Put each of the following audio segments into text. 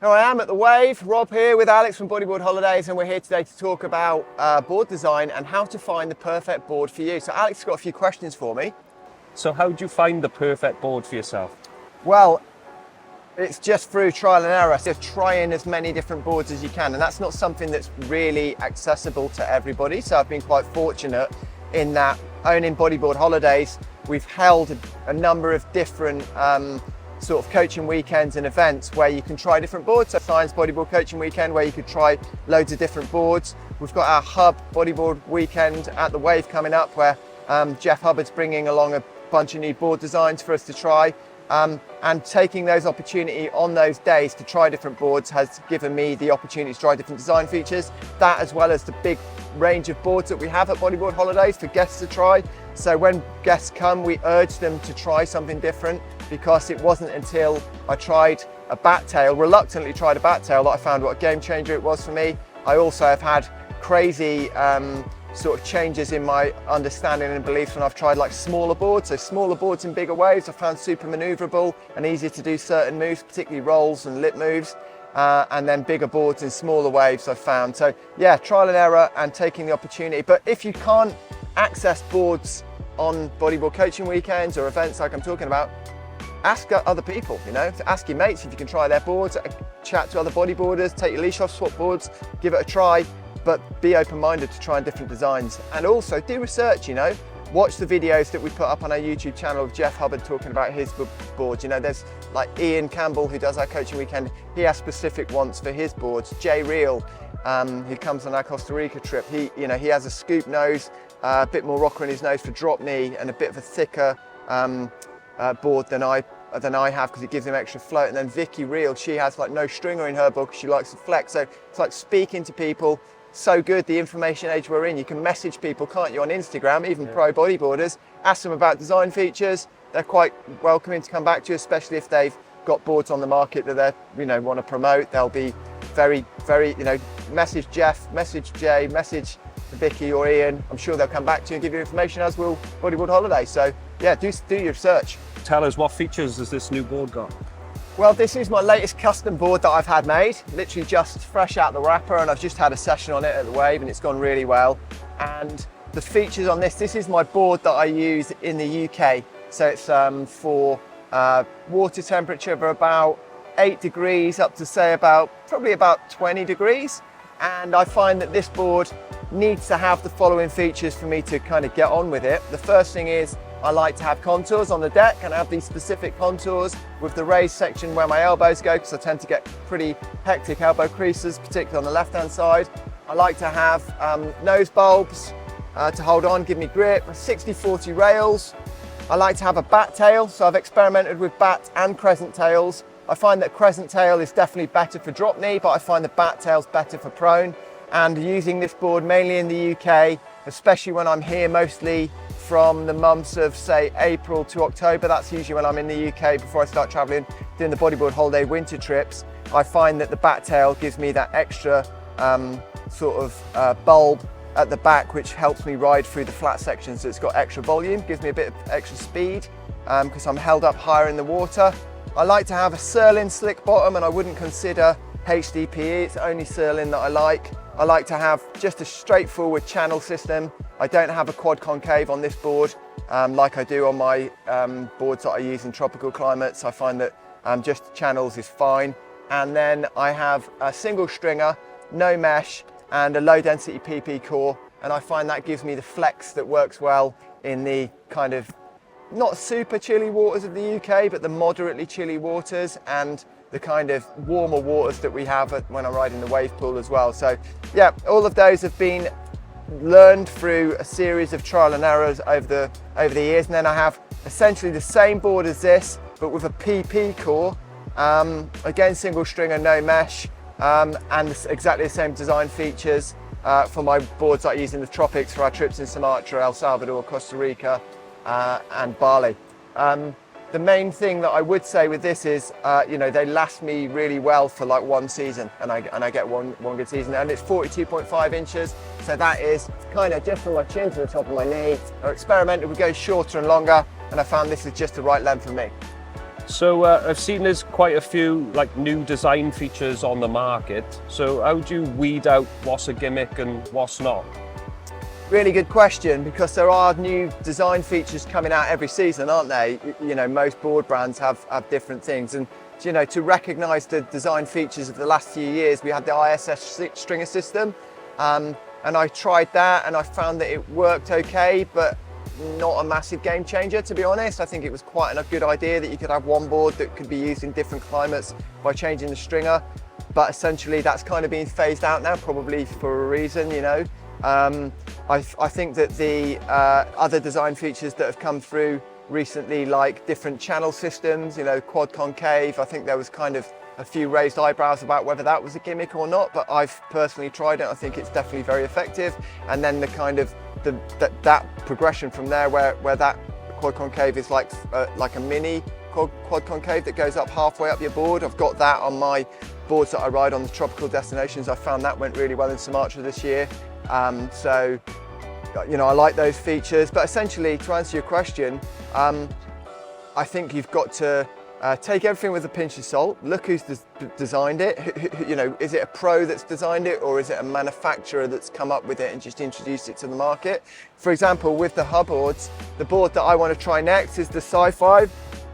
Here I am at the Wave, Rob here with Alex from Bodyboard Holidays, and we're here today to talk about board design and how to find the perfect board for you. So Alex has got a few questions for me. So how do you find the perfect board for yourself? Well, it's just through trial and error, so trying as many different boards as you can, and that's not something that's really accessible to everybody. So I've been quite fortunate in that owning Bodyboard Holidays, we've held a number of different sort of coaching weekends and events where you can try different boards. So Science Bodyboard Coaching Weekend where you could try loads of different boards. We've got our Hub Bodyboard Weekend at the Wave coming up where Jeff Hubbard's bringing along a bunch of new board designs for us to try. And taking those opportunity on those days to try different boards has given me the opportunity to try different design features. That, as well as the big range of boards that we have at Bodyboard Holidays for guests to try. So when guests come, we urge them to try something different, because it wasn't until I tried a bat tail, reluctantly tried a bat tail, that I found what a game changer it was for me. I also have had crazy sort of changes in my understanding and beliefs when I've tried like smaller boards. So smaller boards in bigger waves I found super maneuverable and easier to do certain moves, particularly rolls and lip moves. And then bigger boards in smaller waves I've found. So yeah, trial and error and taking the opportunity. But if you can't access boards on bodyboard coaching weekends or events like I'm talking about, ask other people, ask your mates if you can try their boards, chat to other bodyboarders, take your leash off, swap boards, give it a try, but be open-minded to trying different designs. And also do research, watch the videos that we put up on our YouTube channel of Jeff Hubbard talking about his boards. There's like Ian Campbell, who does our coaching weekend. He has specific wants for his boards. Jay Reel, who comes on our Costa Rica trip, he has a scoop nose, a bit more rocker in his nose for drop knee, and a bit of a thicker board than I have, because it gives him extra float. And then Vicky Reel, she has like no stringer in her board because she likes to flex. So it's like speaking to people. So good, the information age we're in. You can message people, can't you, on Instagram, even pro bodyboarders, ask them about design features. They're quite welcoming to come back to you, especially if they've got boards on the market that they want to promote. They'll be very, very, message Jeff, message Jay, message Vicky or Ian. I'm sure they'll come back to you and give you information, as will Bodyboard Holidays. So yeah, do your research. Tell us, what features has this new board got? Well, this is my latest custom board that I've had made, literally just fresh out the wrapper, and I've just had a session on it at the Wave and it's gone really well. And the features on this is my board that I use in the UK. So it's for water temperature of about 8 degrees up to say probably about 20 degrees. And I find that this board needs to have the following features for me to kind of get on with it. The first thing is, I like to have contours on the deck, and I have these specific contours with the raised section where my elbows go, because I tend to get pretty hectic elbow creases, particularly on the left-hand side. I like to have nose bulbs to hold on, give me grip, 60-40 rails. I like to have a bat tail, so I've experimented with bat and crescent tails. I find that crescent tail is definitely better for drop knee, but I find the bat tail's better for prone. And using this board mainly in the UK, especially when I'm here mostly from the months of say April to October, that's usually when I'm in the UK before I start traveling, doing the Bodyboard Holiday winter trips, I find that the bat tail gives me that extra bulb at the back, which helps me ride through the flat sections. So it's got extra volume, gives me a bit of extra speed because I'm held up higher in the water. I like to have a Surlyn slick bottom, and I wouldn't consider HDPE, it's only Surlyn that I like. I like to have just a straightforward channel system. I don't have a quad concave on this board like I do on my boards that I use in tropical climates. I find that just channels is fine. And then I have a single stringer, no mesh, and a low density PP core. And I find that gives me the flex that works well in the kind of not super chilly waters of the UK, but the moderately chilly waters, and the kind of warmer waters that we have when I ride in the wave pool as well. So yeah, all of those have been learned through a series of trial and errors over the years. And then I have essentially the same board as this, but with a PP core, again single stringer, no mesh, and exactly the same design features for my boards that I use in the tropics for our trips in Sumatra, El Salvador, Costa Rica, and Bali. The main thing that I would say with this is, they last me really well for like one season, and I get one good season. And it's 42.5 inches, so that is kind of just from my chin to the top of my knee. I experimented with going shorter and longer, and I found this is just the right length for me. So I've seen there's quite a few like new design features on the market. So how do you weed out what's a gimmick and what's not? Really good question, because there are new design features coming out every season, aren't they? You know, most board brands have different things, and you know, to recognise the design features of the last few years, we had the ISS stringer system, and I tried that and I found that it worked okay, but not a massive game changer, to be honest. I think it was quite a good idea that you could have one board that could be used in different climates by changing the stringer, but essentially that's kind of being phased out now, probably for a reason, you know. I think that the other design features that have come through recently, like different channel systems, you know, quad concave, I think there was kind of a few raised eyebrows about whether that was a gimmick or not, but I've personally tried it. I think it's definitely very effective. And then the kind of that progression from there, where that quad concave is like a mini quad concave that goes up halfway up your board. I've got that on my boards that I ride on the tropical destinations. I found that went really well in Sumatra this year. So, you know, I like those features, but essentially, to answer your question, I think you've got to take everything with a pinch of salt. Look who's designed it. You know, is it a pro that's designed it, or is it a manufacturer that's come up with it and just introduced it to the market? For example, with the Hubboards, the board that I want to try next is the Sci-Fi.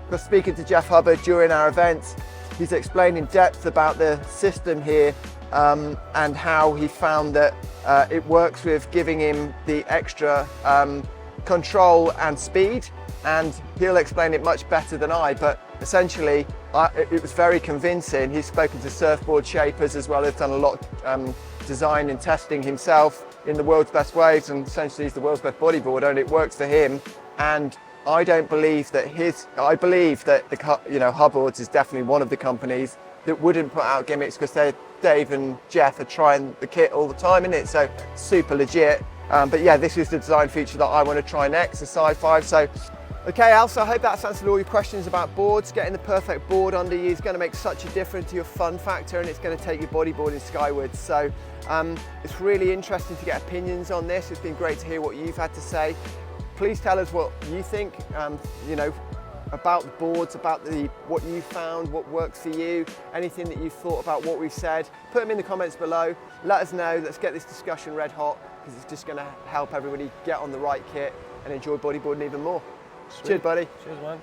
Because speaking to Jeff Hubbard during our events, he's explained in depth about the system here, and how he found that it works with giving him the extra control and speed, and he'll explain it much better than I, but essentially it was very convincing. He's spoken to surfboard shapers as well as done a lot of design and testing himself in the world's best waves, and essentially he's the world's best bodyboarder, and it works for him. And I don't believe that I believe that you know, Hubboards is definitely one of the companies that wouldn't put out gimmicks, because Dave and Jeff are trying the kit all the time in it, so super legit. But yeah, this is the design feature that I want to try next, the Sci-Fi. So, okay, Al, so I hope that's answered all your questions about boards. Getting the perfect board under you is going to make such a difference to your fun factor, and it's going to take your bodyboarding skywards. So it's really interesting to get opinions on this. It's been great to hear what you've had to say. Please tell us what you think, you know, about the boards, about what you found, what works for you, anything that you've thought about what we've said. Put them in the comments below. Let us know. Let's get this discussion red hot, because it's just going to help everybody get on the right kit and enjoy bodyboarding even more. Sweet. Cheers, buddy. Cheers, man.